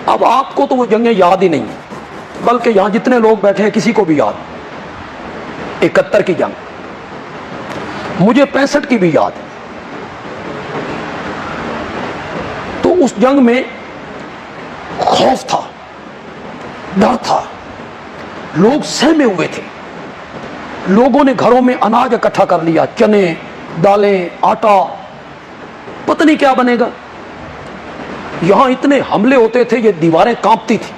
اب آپ کو تو وہ جنگیں یاد ہی نہیں ہیں، بلکہ یہاں جتنے لوگ بیٹھے ہیں کسی کو بھی یاد، 71 کی جنگ، مجھے 65 کی بھی یاد ہے۔ تو اس جنگ میں خوف تھا، ڈر تھا، لوگ سہمے ہوئے تھے، لوگوں نے گھروں میں اناج اکٹھا کر لیا، چنے، دالیں، آٹا، پتہ نہیں کیا بنے گا۔ یہاں اتنے حملے ہوتے تھے، یہ دیواریں کانپتی تھی،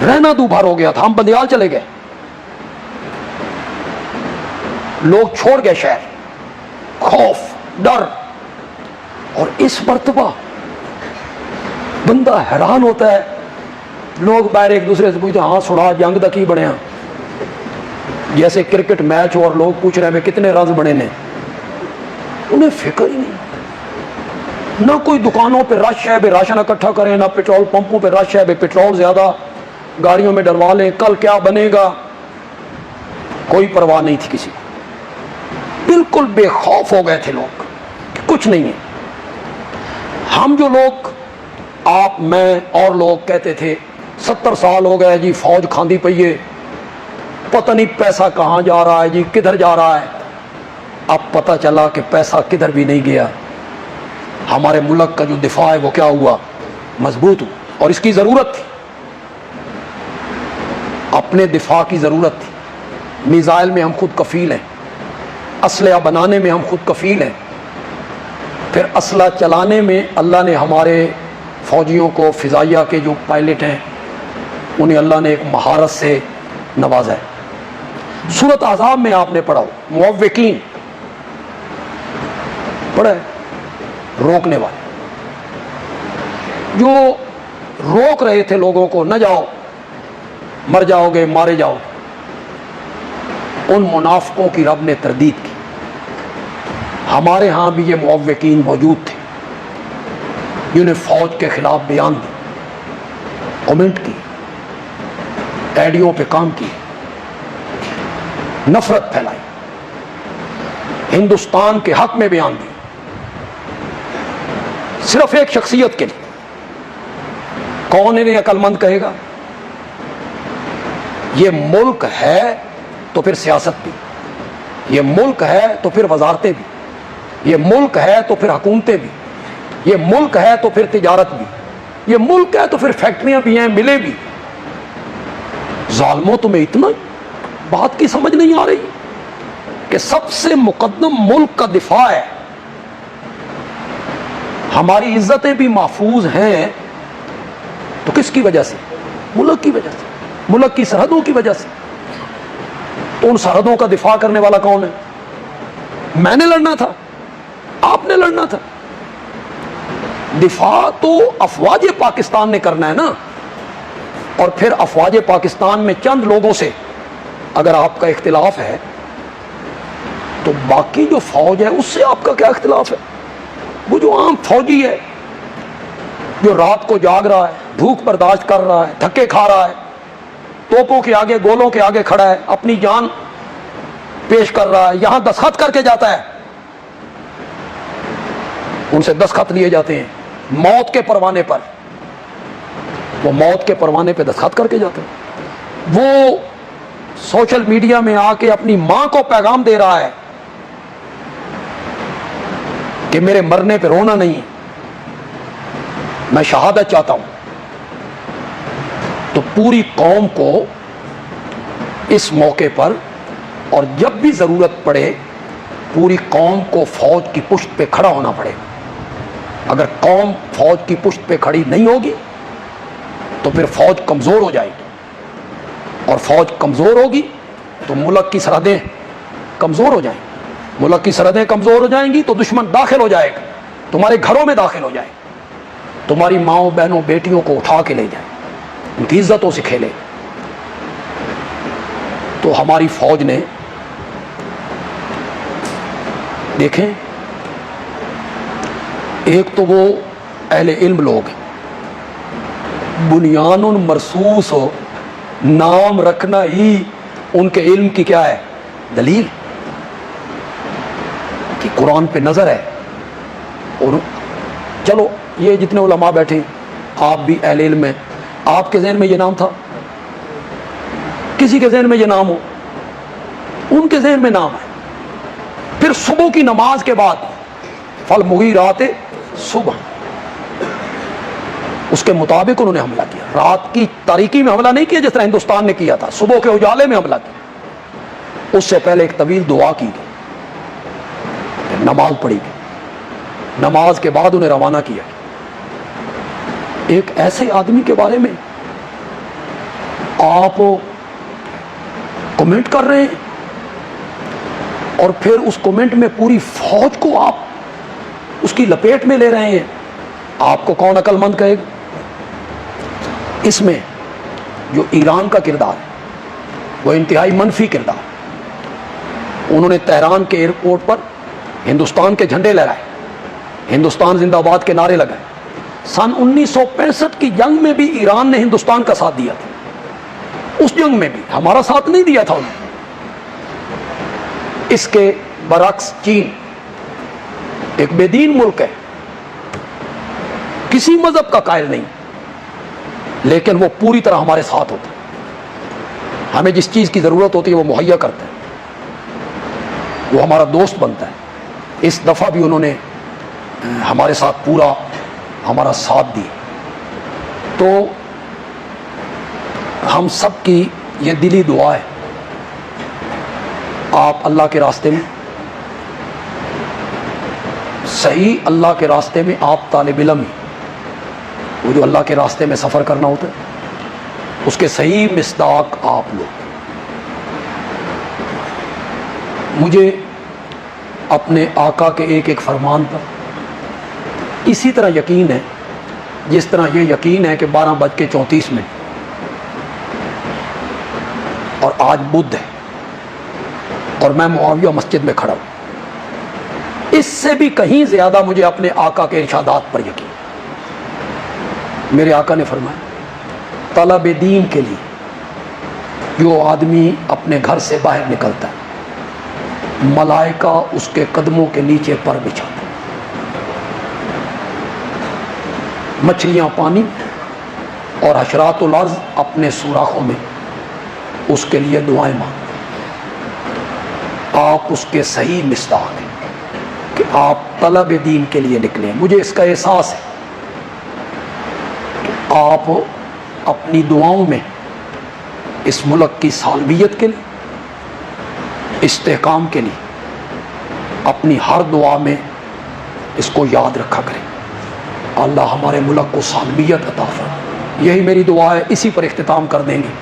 رہنا دوبھر ہو گیا تھا، ہم بندیال چلے گئے، لوگ چھوڑ گئے شہر، خوف، ڈر۔ اور اس مرتبہ بندہ حیران ہوتا ہے، لوگ باہر ایک دوسرے سے پوچھتے ہیں، ہاں سنا جنگ دا کی بنے، جیسے کرکٹ میچ ہو اور لوگ پوچھ رہے ہیں کتنے رنز بنے نے، انہیں فکر ہی نہیں، نہ کوئی دکانوں پہ رش ہے بے راشن اکٹھا کریں، نہ پیٹرول پمپوں پہ رش ہے بے پیٹرول زیادہ گاڑیوں میں ڈلوا لیں، کل کیا بنے گا، کوئی پرواہ نہیں تھی کسی کو، بالکل بے خوف ہو گئے تھے لوگ کہ کچھ نہیں ہے۔ ہم جو لوگ، آپ، میں اور لوگ کہتے تھے 70 سال ہو گئے جی فوج کھاندی پئی ہے، پتہ نہیں پیسہ کہاں جا رہا ہے جی، کدھر جا رہا ہے۔ اب پتہ چلا کہ پیسہ کدھر بھی نہیں گیا، ہمارے ملک کا جو دفاع ہے وہ کیا ہوا، مضبوط ہوا، اور اس کی ضرورت تھی، اپنے دفاع کی ضرورت تھی۔ میزائل میں ہم خود کفیل ہیں، اسلحہ بنانے میں ہم خود کفیل ہیں، پھر اسلحہ چلانے میں اللہ نے ہمارے فوجیوں کو، فضائیہ کے جو پائلٹ ہیں انہیں اللہ نے ایک مہارت سے نوازا ہے۔ سورۃ احزاب میں آپ نے پڑھا ہو، موّقین پڑھا ہے، روکنے والے، جو روک رہے تھے لوگوں کو، نہ جاؤ مر جاؤ گے، مارے جاؤ، ان منافقوں کی رب نے تردید کی۔ ہمارے ہاں بھی یہ موّقین موجود تھے جنہیں فوج کے خلاف بیان دی، کمنٹ کی، ایڈیوں پہ کام کی، نفرت پھیلائی، ہندوستان کے حق میں بیان دی، صرف ایک شخصیت کے لیے۔ کون انہیں عقل مند کہے گا؟ یہ ملک ہے تو پھر سیاست بھی، یہ ملک ہے تو پھر وزارتیں بھی، یہ ملک ہے تو پھر حکومتیں بھی، یہ ملک ہے تو پھر تجارت بھی، یہ ملک ہے تو پھر فیکٹریاں بھی ہیں، ملیں بھی۔ ظالموں تمہیں اتنا بات کی سمجھ نہیں آ رہی کہ سب سے مقدم ملک کا دفاع ہے، ہماری عزتیں بھی محفوظ ہیں تو کس کی وجہ سے؟ ملک کی وجہ سے، ملک کی سرحدوں کی وجہ سے۔ تو ان سرحدوں کا دفاع کرنے والا کون ہے؟ میں نے لڑنا تھا، آپ نے لڑنا تھا۔ دفاع تو افواج پاکستان نے کرنا ہے نا، اور پھر افواج پاکستان میں چند لوگوں سے اگر آپ کا اختلاف ہے تو باقی جو فوج ہے اس سے آپ کا کیا اختلاف ہے؟ وہ جو عام فوجی ہے جو رات کو جاگ رہا ہے، بھوک برداشت کر رہا ہے، دھکے کھا رہا ہے، توپوں کے آگے، گولوں کے آگے کھڑا ہے، اپنی جان پیش کر رہا ہے، یہاں دستخط کر کے جاتا ہے، ان سے دستخط لیے جاتے ہیں موت کے پروانے پر، وہ موت کے پروانے پہ دستخط کر کے جاتے ہیں۔ وہ سوشل میڈیا میں آ کے اپنی ماں کو پیغام دے رہا ہے کہ میرے مرنے پہ رونا نہیں، میں شہادت چاہتا ہوں۔ تو پوری قوم کو اس موقع پر، اور جب بھی ضرورت پڑے پوری قوم کو فوج کی پشت پہ کھڑا ہونا پڑے گا۔ اگر قوم فوج کی پشت پہ کھڑی نہیں ہوگی تو پھر فوج کمزور ہو جائے گی، اور فوج کمزور ہوگی تو ملک کی سرحدیں کمزور ہو جائیں گی، ملک کی سرحدیں کمزور ہو جائیں گی تو دشمن داخل ہو جائے گا، تمہارے گھروں میں داخل ہو جائے گا، تمہاری ماؤں، بہنوں، بیٹیوں کو اٹھا کے لے جائے، ان کی عزتوں سے کھیلے۔ تو ہماری فوج نے دیکھیں، ایک تو وہ اہل علم لوگ ہیں، بنیان مرصوص ہو، نام رکھنا ہی ان کے علم کی کیا ہے؟ دلیل کہ قرآن پہ نظر ہے۔ اور چلو یہ جتنے علماء بیٹھے آپ بھی اہل علم ہیں, آپ کے ذہن میں یہ نام تھا؟ کسی کے ذہن میں یہ نام ہو؟ ان کے ذہن میں نام ہے. پھر صبح کی نماز کے بعد فالمغیرات صبح, اس کے مطابق انہوں نے حملہ کیا. رات کی تاریکی میں حملہ نہیں کیا جس طرح ہندوستان نے کیا تھا, صبح کے اجالے میں حملہ کیا. اس سے پہلے ایک طویل دعا کی گئی, نماز پڑھی گئی, نماز کے بعد انہیں روانہ کیا. ایک ایسے آدمی کے بارے میں آپ کمنٹ کر رہے ہیں, اور پھر اس کمنٹ میں پوری فوج کو آپ اس کی لپیٹ میں لے رہے ہیں. آپ کو کون عقل مند کہے گا؟ اس میں جو ایران کا کردار ہے وہ انتہائی منفی کردار. انہوں نے تہران کے ایئرپورٹ پر ہندوستان کے جھنڈے لہرائے, ہندوستان زندہ باد کے نعرے لگائے. سن 1965 کی جنگ میں بھی ایران نے ہندوستان کا ساتھ دیا تھا. اس جنگ میں بھی ہمارا ساتھ نہیں دیا تھا انہوں نے. اس کے برعکس چین ایک بے دین ملک ہے, کسی مذہب کا قائل نہیں, لیکن وہ پوری طرح ہمارے ساتھ ہوتا ہے. ہمیں جس چیز کی ضرورت ہوتی ہے وہ مہیا کرتا ہے, وہ ہمارا دوست بنتا ہے. اس دفعہ بھی انہوں نے ہمارے ساتھ پورا ہمارا ساتھ دی. تو ہم سب کی یہ دلی دعا ہے, آپ اللہ کے راستے میں, صحیح اللہ کے راستے میں, آپ طالب علم, وہ جو اللہ کے راستے میں سفر کرنا ہوتا ہے اس کے صحیح مصداق آپ لوگ. مجھے اپنے آقا کے ایک ایک فرمان پر اسی طرح یقین ہے جس طرح یہ یقین ہے کہ 12:34 اور آج بدھ ہے اور میں معاویہ مسجد میں کھڑا ہوں. اس سے بھی کہیں زیادہ مجھے اپنے آقا کے ارشادات پر یقین. میرے آقا نے فرمایا طلب دین کے لیے جو آدمی اپنے گھر سے باہر نکلتا ہے ملائکہ اس کے قدموں کے نیچے پر بچھاتے ہیں. مچھلیاں پانی اور حشرات الارض اپنے سوراخوں میں اس کے لیے دعائیں مانگتے. آپ اس کے صحیح مصداق ہیں کہ آپ طلب دین کے لیے نکلے. مجھے اس کا احساس ہے کہ آپ اپنی دعاؤں میں اس ملک کی سالمیت کے لیے, استحکام کے لیے, اپنی ہر دعا میں اس کو یاد رکھا کریں. اللہ ہمارے ملک کو سالمیت عطا فرمائے. یہی میری دعا ہے, اسی پر اختتام کر دیں گے.